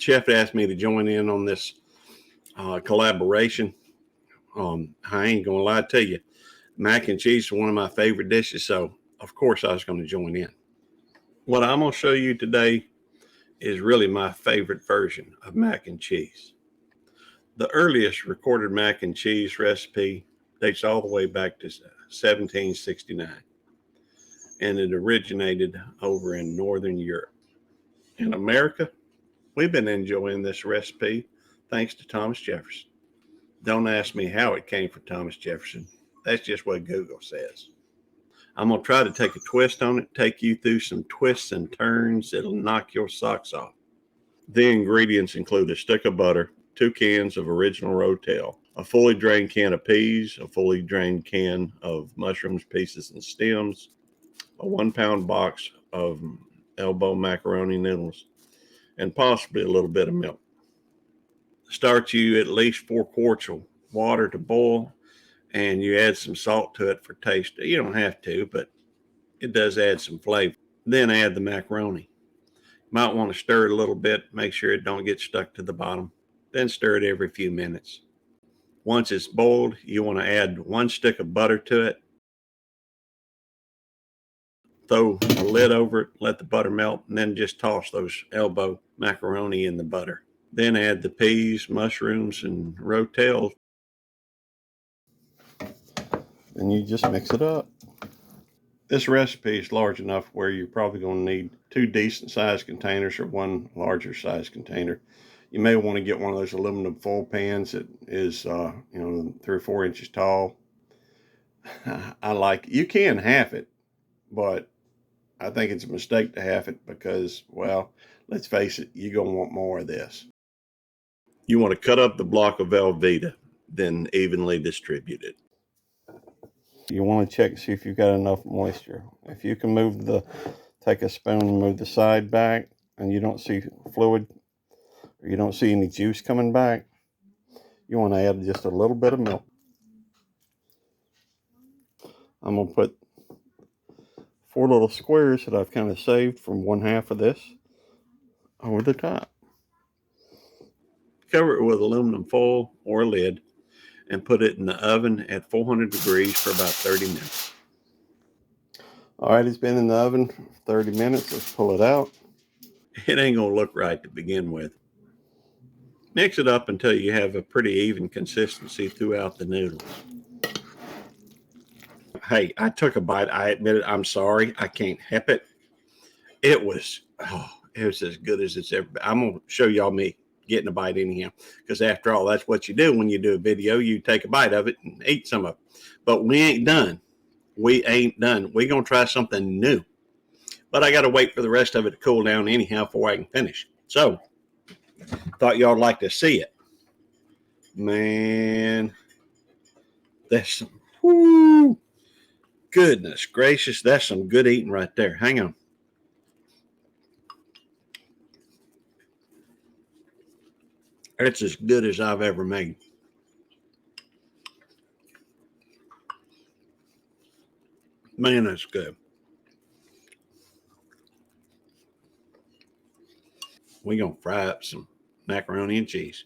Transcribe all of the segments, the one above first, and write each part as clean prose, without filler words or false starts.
chef asked me to join in on this collaboration. I ain't gonna lie to you, mac and cheese is one of my favorite dishes, so of course I was going to join in. What I'm going to show you today is really my favorite version of mac and cheese. The earliest recorded mac and cheese recipe dates all the way back to 1769, and it originated over in Northern Europe. In America, we've been enjoying this recipe thanks to Thomas Jefferson. Don't ask me how it came from Thomas Jefferson. That's just what Google says. I'm going to try to take a twist on it, take you through some twists and turns that'll knock your socks off. The ingredients include a stick of butter, 2 cans of original Rotel, a fully drained can of peas, a fully drained can of mushrooms, pieces, and stems, a 1-pound box of elbow macaroni noodles, and possibly a little bit of milk. Start you at least 4 quarts of water to boil, and you add some salt to it for taste. You don't have to, but it does add some flavor. Then add the macaroni. Might want to stir it a little bit, make sure it don't get stuck to the bottom. Then stir it every few minutes. Once it's boiled, you want to add 1 stick of butter to it. Throw a lid over it, let the butter melt, and then just toss those elbow macaroni in the butter. Then add the peas, mushrooms, and Rotel. And you just mix it up. This recipe is large enough where you're probably going to need 2 decent sized containers or 1 larger size container. You may want to get one of those aluminum foil pans that is 3 or 4 inches tall. I like it. You can half it, but I think it's a mistake to half it because, well, let's face it, you're going to want more of this. You want to cut up the block of Velveeta, then evenly distribute it. You want to check to see if you've got enough moisture. If you can take a spoon and move the side back and you don't see fluid, or you don't see any juice coming back, you want to add just a little bit of milk. I'm going to put 4 little squares that I've kind of saved from 1/2 of this over the top. Cover it with aluminum foil or a lid and put it in the oven at 400 degrees for about 30 minutes. All right, it's been in the oven for 30 minutes. Let's pull it out. It ain't gonna look right to begin with. Mix it up until you have a pretty even consistency throughout the noodles. Hey, I took a bite. I admit it. I'm sorry. I can't help it. It was as good as it's ever been. I'm gonna show y'all me getting a bite anyhow, because after all, that's what you do when you do a video. You take a bite of it and eat some of it. But we ain't done. We ain't done. We're gonna try something new, but I gotta wait for the rest of it to cool down anyhow before I can finish. So thought y'all would like to see it. Man, that's some goodness gracious, that's some good eating right there. Hang on. It's as good as I've ever made. Man, that's good. We're going to fry up some macaroni and cheese.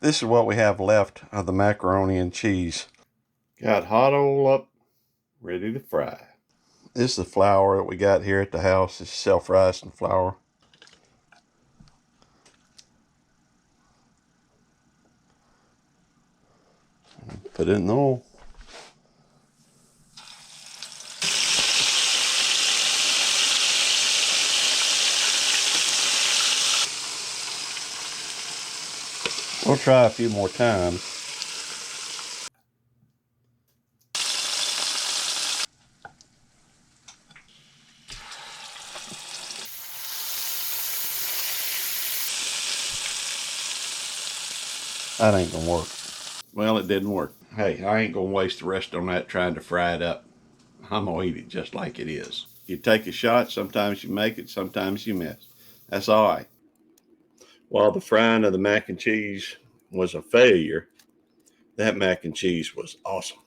This is what we have left of the macaroni and cheese. Got hot oil up, ready to fry. This is the flour that we got here at the house. It's self-rising flour. Put it in the oil. We'll try a few more times. That ain't gonna work. Well, it didn't work. Hey, I ain't gonna waste the rest on that trying to fry it up. I'm gonna eat it just like it is. You take a shot, sometimes you make it, sometimes you miss. That's all right. While the frying of the mac and cheese was a failure, That mac and cheese was awesome.